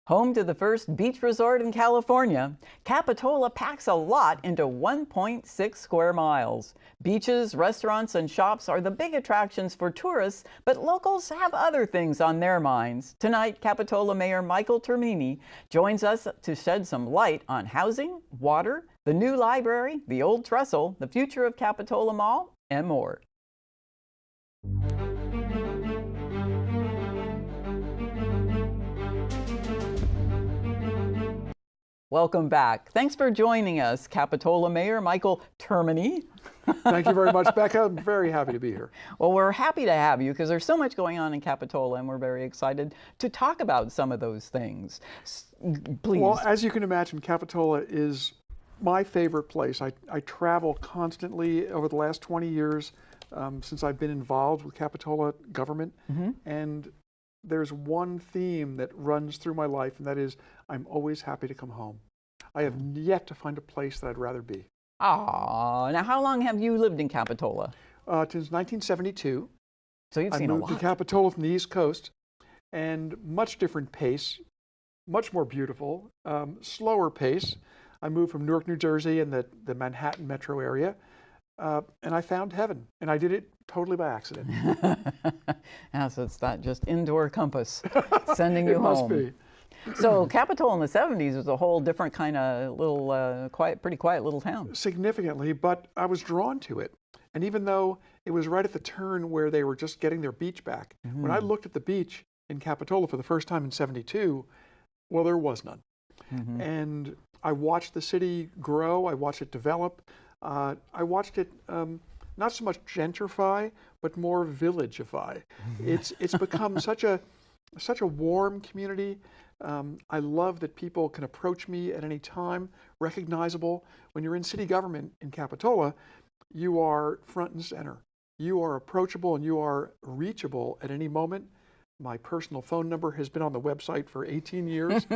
Home to the first beach resort in California, Capitola packs a lot into 1.6 square miles. Beaches, restaurants, and shops are the big attractions for tourists, but locals have other things on their minds. Tonight, Capitola Mayor Michael Termini joins us to shed some light on housing, water, the new library, the old trestle, the future of Capitola Mall, and more. Welcome back. Thanks for joining us, Capitola Mayor Michael Termini. Thank you very much, Becca. I'm very happy to be here. Well, we're happy to have you because there's so much going on in Capitola, and we're very excited to talk about some of those things. Please. Well, as you can imagine, Capitola is my favorite place. I travel constantly over the last 20 years since I've been involved with Capitola government. And there's one theme that runs through my life, and that is I'm always happy to come home. I have yet to find a place that I'd rather be. Ah, now how long have you lived in Capitola? Since 1972. So you've seen a lot. I moved to Capitola from the East Coast, and much different pace, much more beautiful, slower pace. I moved from Newark, New Jersey in the Manhattan metro area, and I found heaven, and I did it totally by accident. Yeah, so it's that just indoor compass sending you It must home. be. So Capitola in the 70s was a whole different kind of little, pretty quiet little town. Significantly, but I was drawn to it. And even though it was right at the turn where they were just getting their beach back, when I looked at the beach in Capitola for the first time in '72, well, there was none. And I watched the city grow, I watched it develop, I watched it not so much gentrify, but more villageify. It's become such a warm community. I love that people can approach me at any time, recognizable. When you're in city government in Capitola, you are front and center. You are approachable and you are reachable at any moment. My personal phone number has been on the website for 18 years,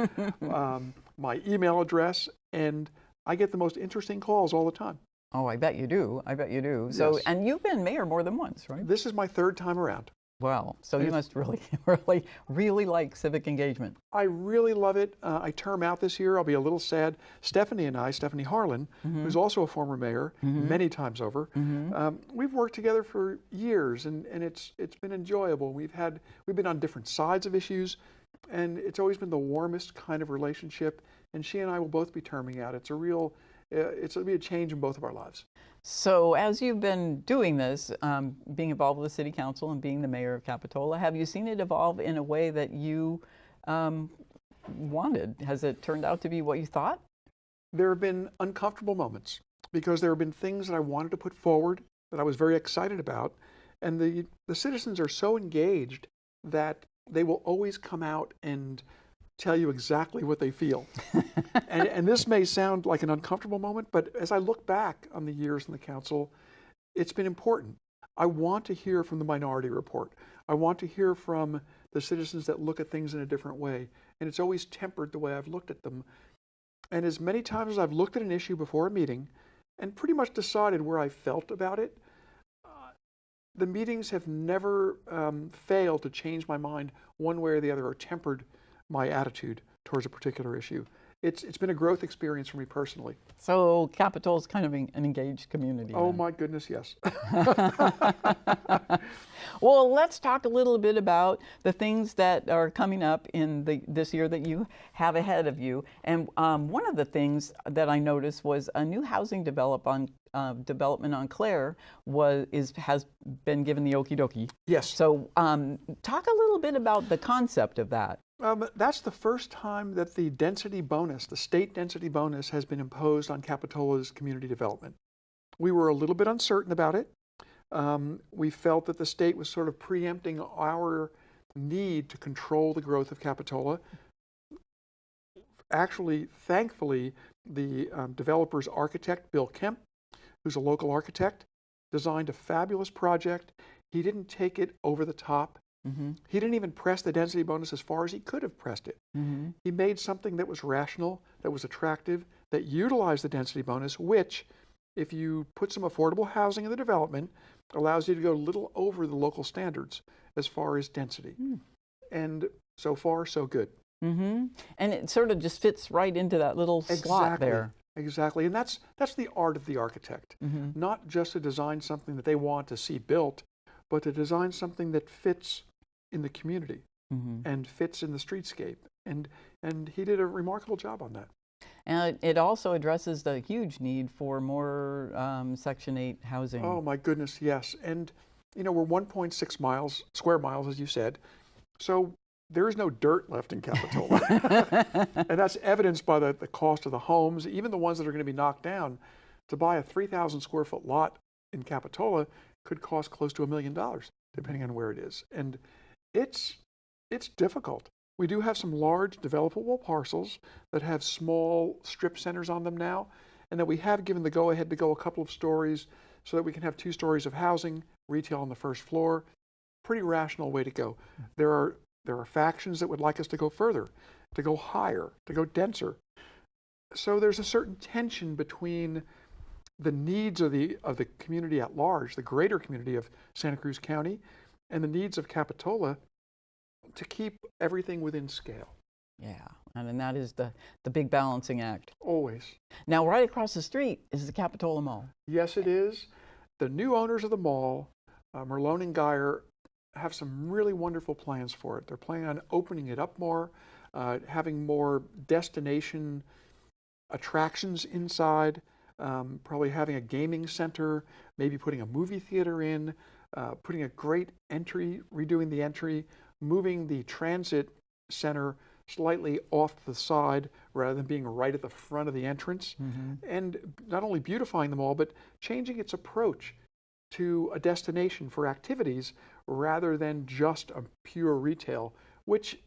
my email address, and I get the most interesting calls all the time. Oh, I bet you do. I bet you do. So, Yes. and you've been mayor more than once, right? This is my third time around. Well, so you must really, really like civic engagement. I really love it. I term out this year. I'll be a little sad. Stephanie Harlan, who's also a former mayor many times over, we've worked together for years, and it's been enjoyable. We've been on different sides of issues, and it's always been the warmest kind of relationship. And she and I will both be terming out. It'll be a change in both of our lives. So as you've been doing this, being involved with the city council and being the mayor of Capitola, have you seen it evolve in a way that you wanted? Has it turned out to be what you thought? There have been uncomfortable moments because there have been things that I wanted to put forward that I was very excited about. And the citizens are so engaged that they will always come out and tell you exactly what they feel. and this may sound like an uncomfortable moment, but as I look back on the years in the council, it's been important. I want to hear from the minority report. I want to hear from the citizens that look at things in a different way. And it's always tempered the way I've looked at them. And as many times as I've looked at an issue before a meeting and pretty much decided where I felt about it, the meetings have never failed to change my mind one way or the other, or tempered my attitude towards a particular issue. It's been a growth experience for me personally. So Capitola's kind of an engaged community. Oh then. my goodness, yes. Well, let's talk a little bit about the things that are coming up in this year that you have ahead of you. And one of the things that I noticed was a new housing development on Clare has been given the okie dokie. Yes. So talk a little bit about the concept of that. That's the first time that the density bonus, the state density bonus, has been imposed on Capitola's community development. We were a little bit uncertain about it. We felt that the state was sort of preempting our need to control the growth of Capitola. Actually, thankfully, the developer's architect, Bill Kemp, who's a local architect, designed a fabulous project. He didn't take it over the top. He didn't even press the density bonus as far as he could have pressed it. He made something that was rational, that was attractive, that utilized the density bonus, which, if you put some affordable housing in the development, allows you to go a little over the local standards as far as density. And so far, so good. Mm-hmm. And it sort of just fits right into that little slot there. Exactly. And that's the art of the architect. Mm-hmm. Not just to design something that they want to see built, but to design something that fits in the community Mm-hmm. and fits in the streetscape. And he did a remarkable job on that. And it also addresses the huge need for more Section 8 housing. Oh my goodness, yes. And you know, we're 1.6 miles, square miles, as you said. So there is no dirt left in Capitola. And that's evidenced by the cost of the homes, even the ones that are going to be knocked down. To buy a 3,000 square foot lot in Capitola could cost close to $1 million, depending on where it is. And it's difficult. We do have some large developable parcels that have small strip centers on them now, and that we have given the go-ahead to go a couple of stories so that we can have 2 stories of housing, retail on the first floor. Pretty rational way to go. There are factions that would like us to go further, to go higher, to go denser. So there's a certain tension between the needs of the community at large, the greater community of Santa Cruz County, and the needs of Capitola to keep everything within scale. Yeah, and then that is the big balancing act. Always. Now, right across the street is the Capitola Mall. Yes, it is. The new owners of the mall, Merlone and Geyer, have some really wonderful plans for it. They're planning on opening it up more, having more destination attractions inside, probably having a gaming center, maybe putting a movie theater in, putting a great entry, redoing the entry, moving the transit center slightly off to the side rather than being right at the front of the entrance, and not only beautifying the mall, but changing its approach to a destination for activities rather than just a pure retail, which,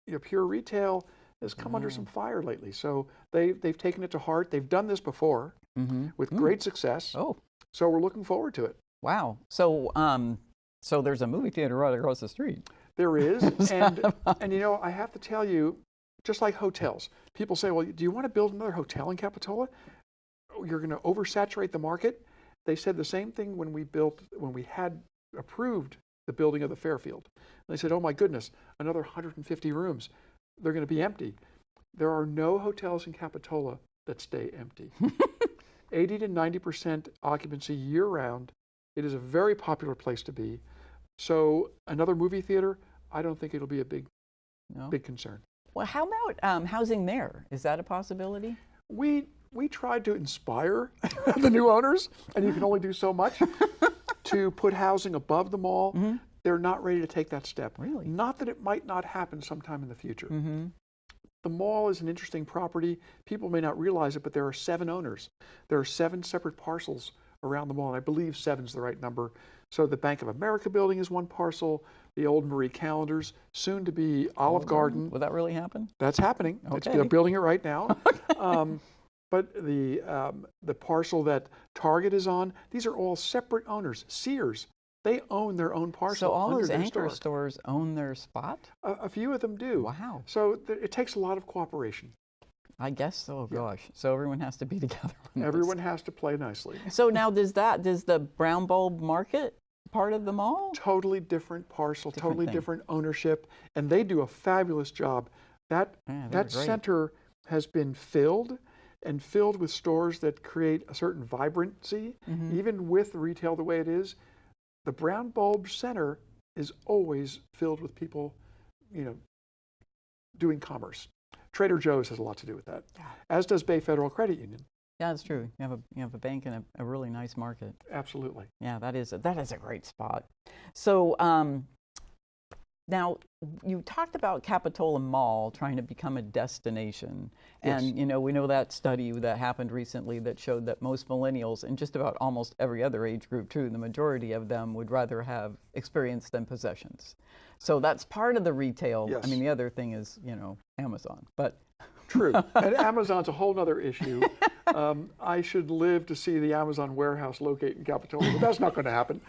you know, pure retail has come under some fire lately. So they've taken it to heart. They've done this before with great success. Oh, So we're looking forward to it. wow. So so there's a movie theater right across the street. There is, and you know, I have to tell you, just like hotels, people say, well, do you want to build another hotel in Capitola? You're going to oversaturate the market. They said the same thing when we had approved the building of the Fairfield. They said, oh my goodness, another 150 rooms. They're going to be empty. There are no hotels in Capitola that stay empty. 80 to 90% occupancy year round. It is a very popular place to be. So another movie theater, I don't think it'll be a big concern. Well, how about housing there? Is that a possibility? We tried to inspire the new owners, and you can only do so much, to put housing above the mall. They're not ready to take that step. Really? Not that it might not happen sometime in the future. The mall is an interesting property. People may not realize it, but there are 7 owners. There are 7 separate parcels around the mall, and I believe 7 is the right number. So the Bank of America building is one parcel, the old Marie Callender's, soon to be Olive Garden. Will that really happen? That's happening. Okay. They're building it right now. But the parcel that Target is on, these are all separate owners. Sears, they own their own parcel. So all under those their anchor store. stores own their spot? A few of them do. Wow. So it takes a lot of cooperation. I guess so. Gosh. So everyone has to be together on this. Everyone has to play nicely. So now does the brown bulb market part of the mall? Totally different parcel, totally thing. different ownership, and they do a fabulous job. That great. center has been filled with stores that create a certain vibrancy, even with retail the way it is. The Brown Bulb Center is always filled with people, you know, doing commerce. Trader Joe's has a lot to do with that, as does Bay Federal Credit Union. Yeah, that's true. You have a bank in a really nice market. Absolutely. Yeah, that is a great spot. So now you talked about Capitola Mall trying to become a destination, Yes. and you know we know that study that happened recently that showed that most millennials, and just about almost every other age group too, the majority of them would rather have experience than possessions. So that's part of the retail. Yes. I mean, the other thing is, you know, Amazon, but. True. And Amazon's a whole other issue. I should live to see the Amazon warehouse locate in Capitola, but that's not going to happen.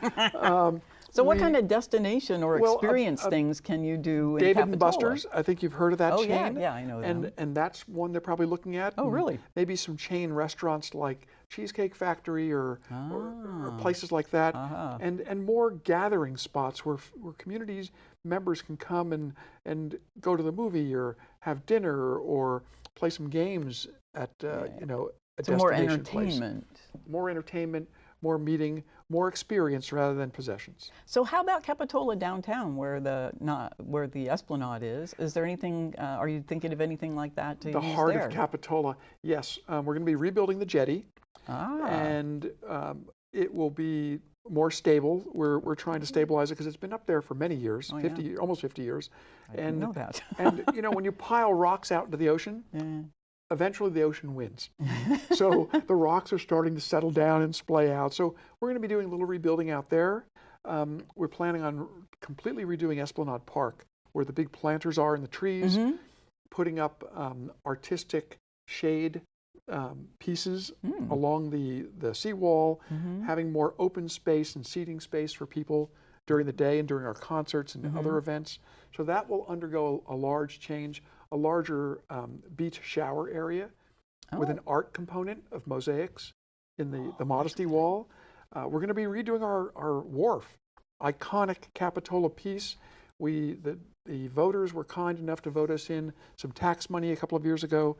So what kind of destination or experience things can you do in Dave Capitola? and Buster's, I think you've heard of that Oh, chain. yeah, I know them. And that's one they're probably looking at. Oh, really? Maybe some chain restaurants like Cheesecake Factory or places like that. And more gathering spots where communities members can come and go to the movie or have dinner or play some games at you know, a So more destination place. entertainment. More entertainment, more meeting, more experience rather than possessions. So how about Capitola downtown, where the Esplanade is? Is there anything? Are you thinking of anything like that to The use heart there? of Capitola, yes. We're going to be rebuilding the jetty, Ah, and it will be more stable. We're trying to stabilize it because it's been up there for many years, Oh, 50, almost 50 years. I didn't know that. And you know, when you pile rocks out into the ocean, Yeah. eventually the ocean wins. So the rocks are starting to settle down and splay out. So we're going to be doing a little rebuilding out there. We're planning on completely redoing Esplanade Park, where the big planters are in the trees, putting up artistic shade pieces along the seawall, having more open space and seating space for people during the day and during our concerts and other events. So that will undergo a large change, a larger beach shower area with an art component of mosaics in the Modesty Wall. We're going to be redoing our wharf, iconic Capitola piece. The voters were kind enough to vote us in some tax money a couple of years ago.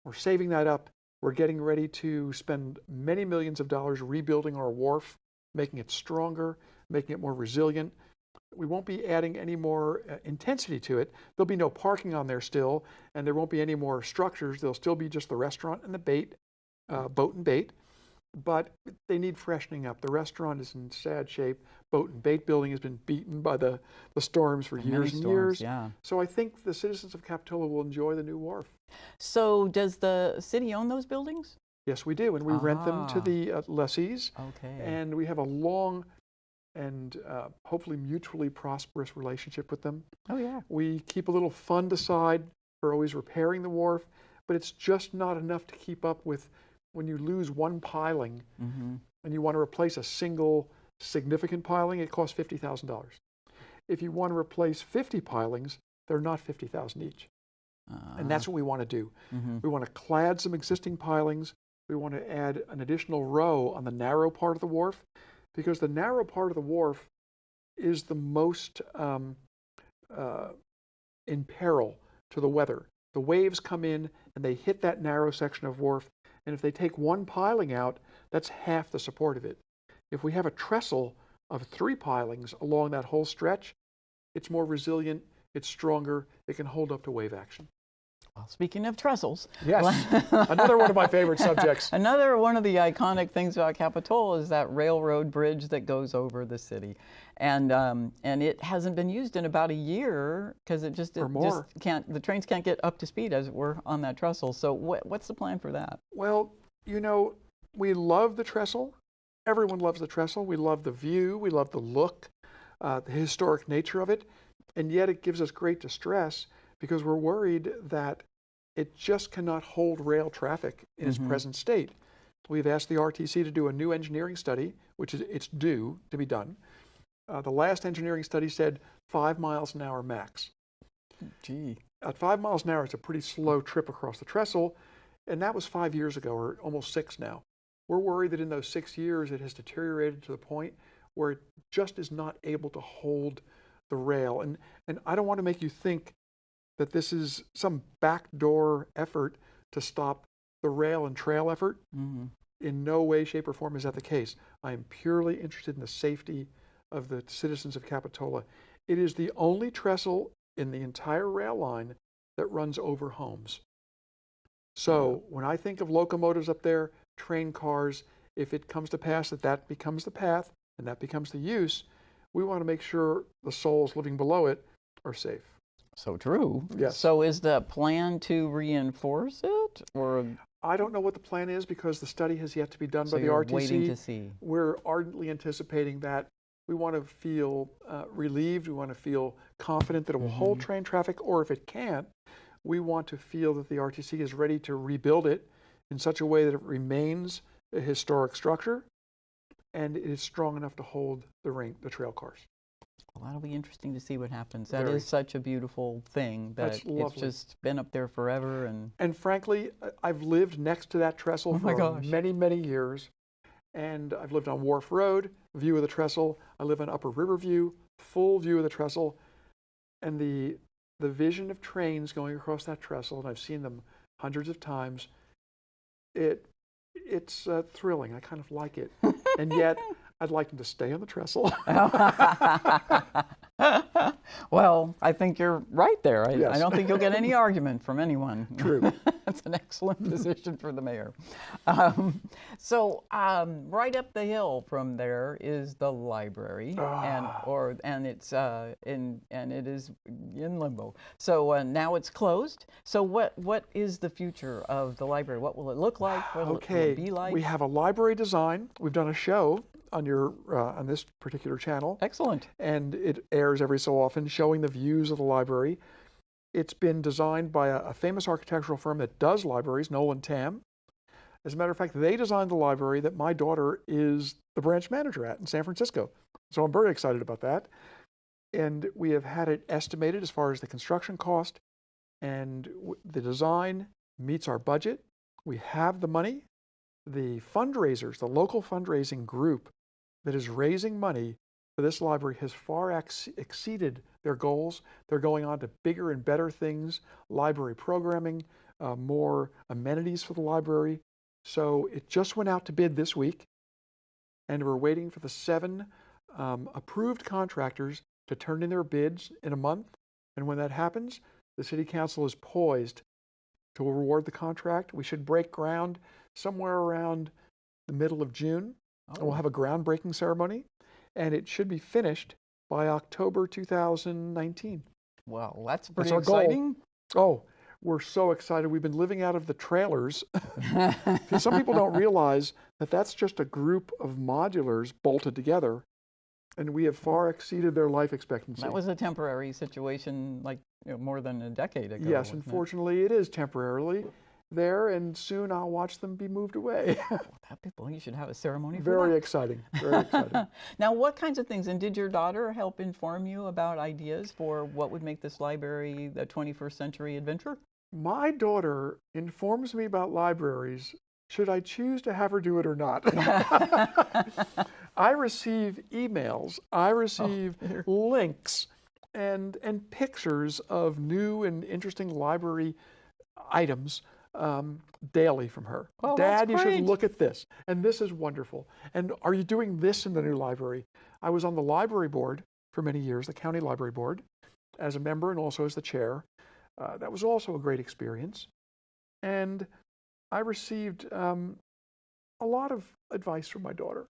We're saving that up. We're getting ready to spend many millions of dollars rebuilding our wharf, making it stronger, making it more resilient. We won't be adding any more intensity to it. There'll be no parking on there still, and there won't be any more structures. There'll still be just the restaurant and the boat and bait, but they need freshening up. The restaurant is in sad shape. Boat and bait building has been beaten by the storms for years and years. Yeah. So I think the citizens of Capitola will enjoy the new wharf. So does the city own those buildings? Yes, we do, and we rent them to the lessees. Okay. And we have a long and hopefully mutually prosperous relationship with them. Oh, yeah. We keep a little fund aside for always repairing the wharf, but it's just not enough to keep up with when you lose one piling and you want to replace a single significant piling, it costs $50,000. If you want to replace 50 pilings, they're not $50,000 each. And that's what we want to do. We want to clad some existing pilings. We want to add an additional row on the narrow part of the wharf, because the narrow part of the wharf is the most in peril to the weather. The waves come in and they hit that narrow section of wharf, and if they take one piling out, that's half the support of it. If we have a trestle of 3 pilings along that whole stretch, it's more resilient, it's stronger, it can hold up to wave action. Well, speaking of trestles. Yes, another one of my favorite subjects. Another one of the iconic things about Capitola is that railroad bridge that goes over the city. And it hasn't been used in about a year because it just can't, the trains can't get up to speed, as it were, on that trestle. So what's the plan for that? Well, you know, we love the trestle. Everyone loves the trestle. We love the view. We love the look, the historic nature of it. And yet it gives us great distress because we're worried that it just cannot hold rail traffic in its present state. We've asked the RTC to do a new engineering study, which is it's due to be done. The last engineering study said 5 miles an hour max. Gee. At 5 miles an hour, it's a pretty slow trip across the trestle, and that was 5 years ago, or almost 6 now. We're worried that in those 6 years, it has deteriorated to the point where it just is not able to hold the rail. And I don't want to make you think that this is some backdoor effort to stop the rail and trail effort. In no way, shape, or form is that the case. I am purely interested in the safety of the citizens of Capitola. It is the only trestle in the entire rail line that runs over homes. So when I think of locomotives up there, train cars, if it comes to pass that becomes the path and that becomes the use, we want to make sure the souls living below it are safe. So true. Yes. So is the plan to reinforce it, or? I don't know what the plan is because the study has yet to be done by the you're RTC. Waiting to see. We're ardently anticipating that. We want to feel relieved. We want to feel confident that it will hold train traffic, or if it can't, we want to feel that the RTC is ready to rebuild it in such a way that it remains a historic structure and it is strong enough to hold the trail cars. Well, that'll be interesting to see what happens. That Very. is such a beautiful thing that That's lovely. it's just been up there forever. And frankly, I've lived next to that trestle for many, many years. And I've lived on Wharf Road, view of the trestle. I live on Upper Riverview, full view of the trestle. and the vision of trains going across that trestle, and I've seen them hundreds of times. It's thrilling. I kind of like it, and yet I'd like them to stay on the trestle. Well, I think you're right there. I Yes. don't think you'll get any argument from anyone. True. That's an excellent position for the mayor. Right up the hill from there is the library, and it is in limbo. So now it's closed. So what is the future of the library? What will it look like? What will it be like? We have a library design. We've done a show on on this particular channel. Excellent. And it airs every so often, showing the views of the library. It's been designed by a famous architectural firm that does libraries, Nolan Tam. As a matter of fact, they designed the library that my daughter is the branch manager at in San Francisco. So I'm very excited about that. And we have had it estimated as far as the construction cost, and the design meets our budget. We have the money. The fundraisers, the local fundraising group that is raising money for this library has far exceeded their goals. They're going on to bigger and better things, library programming, more amenities for the library. So it just went out to bid this week, and we're waiting for the 7 approved contractors to turn in their bids in a month. And when that happens, the City Council is poised to award the contract. We should break ground somewhere around the middle of June. And we'll have a groundbreaking ceremony, and it should be finished by October 2019. Well, that's pretty That's our exciting. Goal. Oh, we're so excited. We've been living out of the trailers. Some people don't realize that that's just a group of modulars bolted together, and we have far exceeded their life expectancy. That was a temporary situation, like more than a decade ago. Yes, unfortunately, it is temporarily there, and soon I'll watch them be moved away. You should have a ceremony for Very that. exciting, very exciting. Now, what kinds of things, and did your daughter help inform you about ideas for what would make this library the 21st century adventure? My daughter informs me about libraries should I choose to have her do it or not. I receive emails, I receive links and pictures of new and interesting library items daily from her. Oh, Dad, that's you should great. look at this. And this is wonderful. And are you doing this in the new library? I was on the library board for many years, the county library board, as a member and also as the chair. That was also a great experience. And I received a lot of advice from my daughter.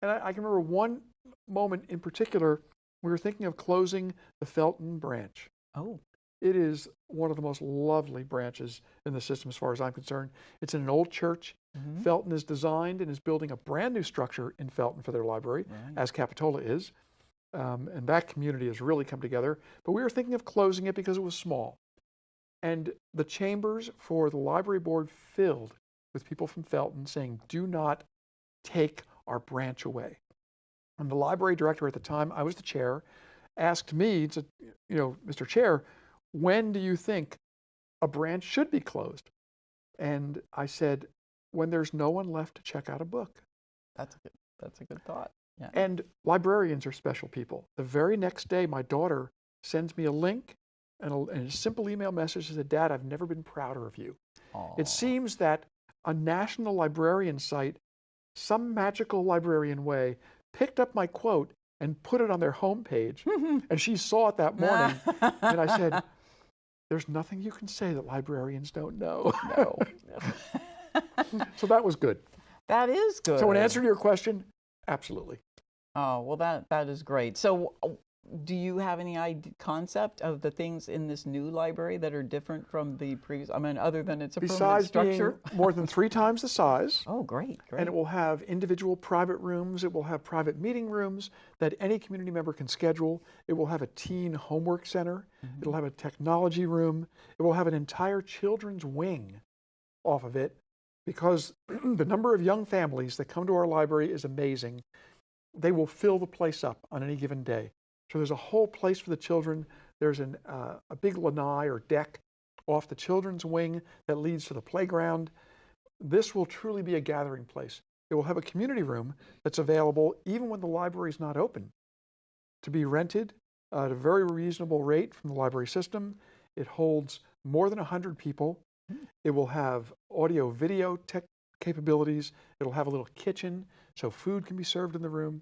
And I can remember one moment in particular, we were thinking of closing the Felton branch. Oh. It is one of the most lovely branches in the system as far as I'm concerned. It's in an old church. Mm-hmm. Felton is designed and is building a brand new structure in Felton for their library, as Capitola is. And that community has really come together. But we were thinking of closing it because it was small. And the chambers for the library board filled with people from Felton saying, do not take our branch away. And the library director at the time, I was the chair, asked me, to, Mr. Chair, when do you think a branch should be closed? And I said, when there's no one left to check out a book. That's a good thought. Yeah. And librarians are special people. The very next day, my daughter sends me a link and a simple email message that said, Dad, I've never been prouder of you. Aww. It seems that a national librarian site, some magical librarian way, picked up my quote and put it on their homepage. And she saw it that morning. And I said, there's nothing you can say that librarians don't know. No. So that was good. That is good. So in answer to your question, absolutely. Oh, well, that is great. So do you have any concept of the things in this new library that are different from the previous? I mean, other than it's a permanent structure? Being more than 3 times the size. Oh, great. And it will have individual private rooms. It will have private meeting rooms that any community member can schedule. It will have a teen homework center. Mm-hmm. It'll have a technology room. It will have an entire children's wing off of it, because the number of young families that come to our library is amazing. They will fill the place up on any given day. So there's a whole place for the children. There's a big lanai or deck off the children's wing that leads to the playground. This will truly be a gathering place. It will have a community room that's available even when the library is not open, to be rented at a very reasonable rate from the library system. It holds more than 100 people. It will have audio video tech capabilities. It'll have a little kitchen so food can be served in the room.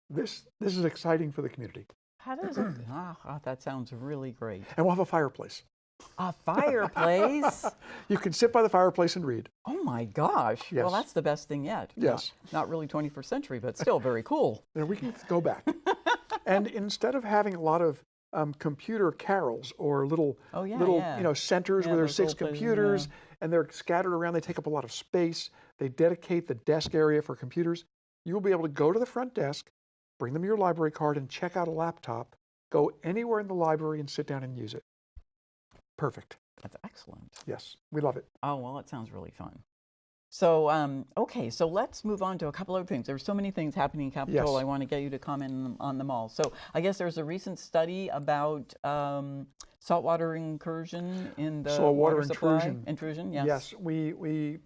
This is exciting for the community. How does it? That sounds really great. And we'll have a fireplace. A fireplace? You can sit by the fireplace and read. Oh my gosh. Yes. Well, that's the best thing yet. Yes. Not really 21st century, but still very cool. And we can go back. And instead of having a lot of computer carols or little centers where there's 6 computers and they're scattered around, they take up a lot of space. They dedicate the desk area for computers. You'll be able to go to the front desk, bring them your library card and check out a laptop, go anywhere in the library and sit down and use it. Perfect. That's excellent. Yes, we love it. Oh, well, it sounds really fun. So, okay, so let's move on to a couple other things. There's so many things happening in Capitola. Yes. I want to get you to comment on them all. So I guess there's a recent study about saltwater incursion in the Saltwater water supply. intrusion. Intrusion, yes. Yes, we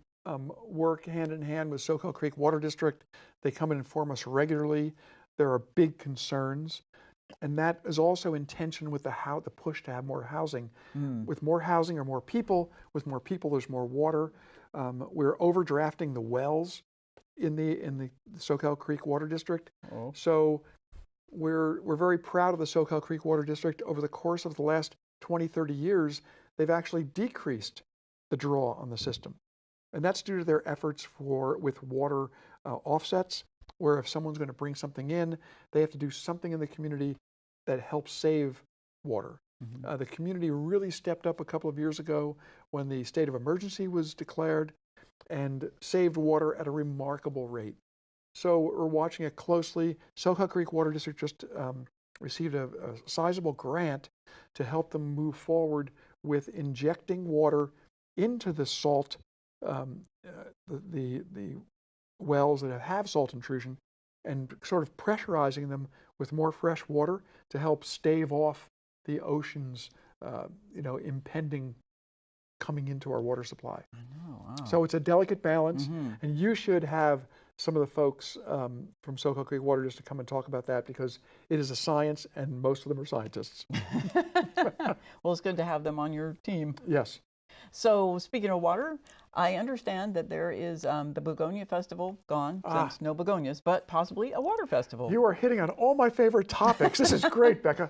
work hand in hand with Soquel Creek Water District. They come and inform us regularly. There are big concerns. And that is also in tension with the push to have more housing. With more housing are more people. With more people, there's more water. We're overdrafting the wells in the Soquel Creek Water District. Oh. So we're very proud of the Soquel Creek Water District. Over the course of the last 20, 30 years, they've actually decreased the draw on the system. And that's due to their efforts with water offsets, where if someone's going to bring something in, they have to do something in the community that helps save water. The community really stepped up a couple of years ago when the state of emergency was declared and saved water at a remarkable rate. So we're watching it closely. Soquel Creek Water District just received a sizable grant to help them move forward with injecting water into the salt, the wells that have salt intrusion, and sort of pressurizing them with more fresh water to help stave off the ocean's, impending coming into our water supply. I know. Wow. So it's a delicate balance, and you should have some of the folks from Soquel Creek Water just to come and talk about that, because it is a science, and most of them are scientists. Well, it's good to have them on your team. Yes. So speaking of water, I understand that there is the Begonia Festival gone, since no begonias, but possibly a water festival. You are hitting on all my favorite topics. This is great, Becca.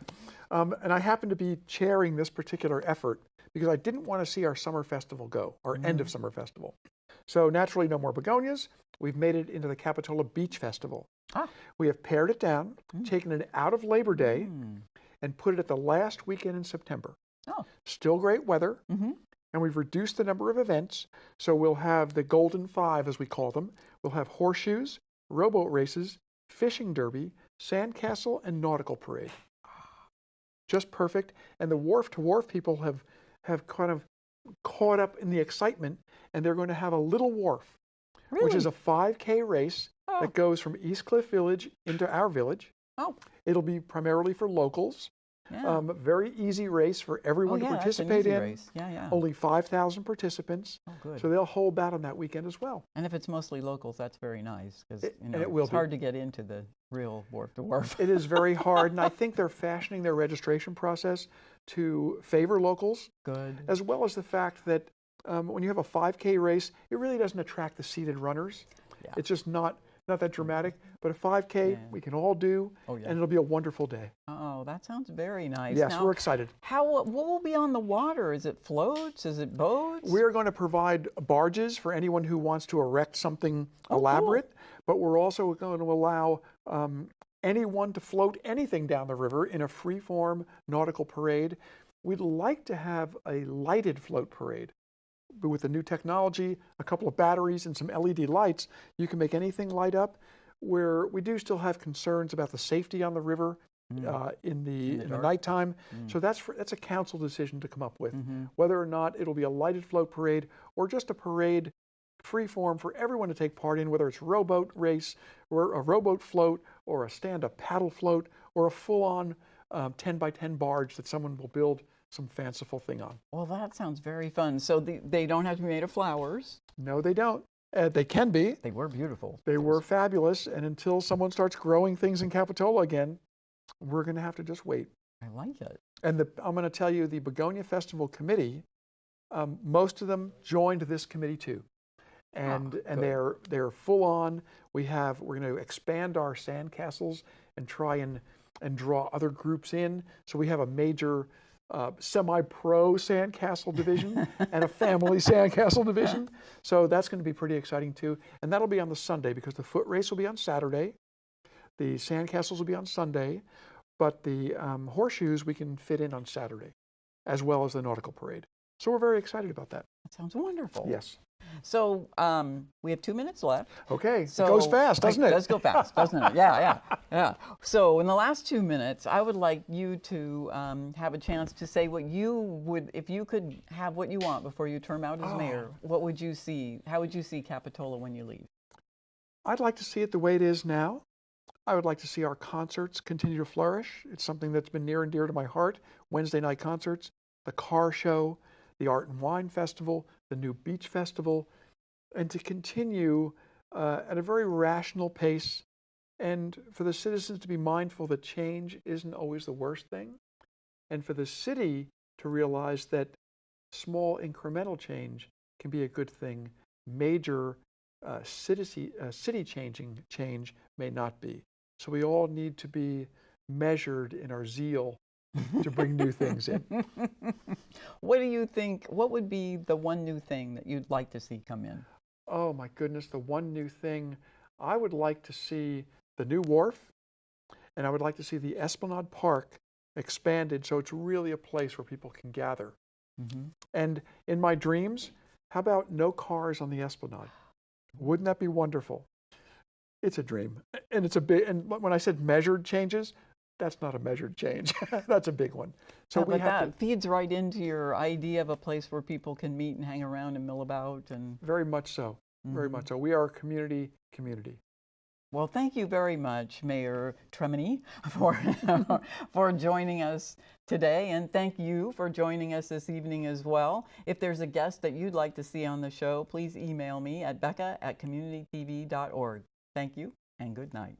And I happen to be chairing this particular effort because I didn't want to see our summer festival go, our end of summer festival. So naturally, no more begonias. We've made it into the Capitola Beach Festival. We have pared it down, taken it out of Labor Day, and put it at the last weekend in September. Still great weather. And we've reduced the number of events. So we'll have the Golden Five, as we call them. We'll have horseshoes, rowboat races, fishing derby, sandcastle, and nautical parade. Just perfect. And the wharf to wharf people have kind of caught up in the excitement, and they're going to have a little wharf, which is a 5K race that goes from East Cliff Village into our village. It'll be primarily for locals. Very easy race for everyone to participate in. Race. Only 5,000 participants. Good. So they'll hold that on that weekend as well. And if it's mostly locals, that's very nice, because it's hard to get into the real wharf to wharf. It is very hard, and I think they're fashioning their registration process to favor locals. Good. As well as the fact that when you have a 5K race, it really doesn't attract the seated runners. It's just not that dramatic, but a 5K we can all do, and it'll be a wonderful day. Oh, that sounds very nice. Yes, now, we're excited. What will be on the water? Is it floats? Is it boats? We're going to provide barges for anyone who wants to erect something elaborate, but we're also going to allow anyone to float anything down the river in a free-form nautical parade. We'd like to have a lighted float parade. But with the new technology, a couple of batteries and some LED lights, you can make anything light up. Where we do still have concerns about the safety on the river in the nighttime. So that's a council decision to come up with, whether or not it'll be a lighted float parade or just a parade free-form for everyone to take part in, whether it's a rowboat race or a rowboat float or a stand-up paddle float or a full-on 10 by 10 barge that someone will build some fanciful thing on. Well, that sounds very fun. So they don't have to be made of flowers. No, they don't. They can be. They were beautiful. They were fabulous. And until someone starts growing things in Capitola again, We're going to have to just wait. I like it. And I'm going to tell you, the Begonia Festival Committee, most of them joined this committee too. And they're full on. We're going to expand our sandcastles and try and draw other groups in. So we have a major semi-pro sandcastle division and a family sandcastle division. So that's going to be pretty exciting too. And that'll be on the Sunday, because the foot race will be on Saturday. The sandcastles will be on Sunday, but the horseshoes we can fit in on Saturday, as well as the nautical parade. So we're very excited about that. That sounds wonderful. Yes. So we have 2 minutes left. Okay. So it goes fast, doesn't it? It does go fast, doesn't it? Yeah. So in the last 2 minutes, I would like you to have a chance to say what you would, if you could have what you want before you term out as mayor, what would you see? How would you see Capitola when you leave? I'd like to see it the way it is now. I would like to see our concerts continue to flourish. It's something that's been near and dear to my heart. Wednesday night concerts, the car show, the Art and Wine Festival, the new Beach Festival, and to continue at a very rational pace, and for the citizens to be mindful that change isn't always the worst thing, and for the city to realize that small incremental change can be a good thing. Major city-changing change may not be. So we all need to be measured in our zeal to bring new things in. What do you think, what would be the one new thing that you'd like to see come in? Oh my goodness, the one new thing. I would like to see the new wharf, and I would like to see the Esplanade Park expanded so it's really a place where people can gather. Mm-hmm. And in my dreams, how about no cars on the Esplanade? Wouldn't that be wonderful? It's a dream. And it's a big, and when I said measured changes, that's not a measured change. That's a big one. So but that feeds right into your idea of a place where people can meet and hang around and mill about. And very much so. Very much so. We are a community. Well, thank you very much, Mayor Termini, for joining us today, and thank you for joining us this evening as well. If there's a guest that you'd like to see on the show, please email me at becca@communitytv.org. Thank you and good night.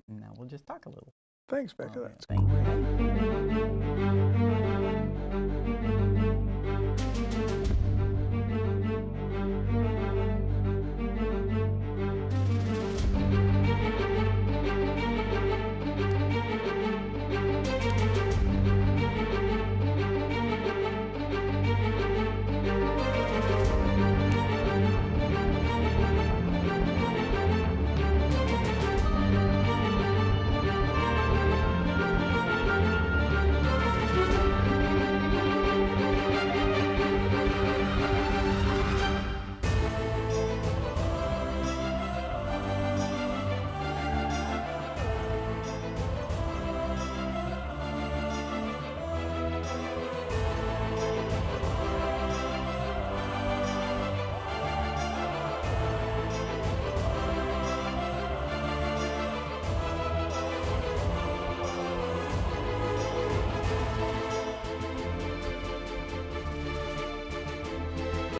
Now we'll just talk a little. Thanks, Becca. Thank you.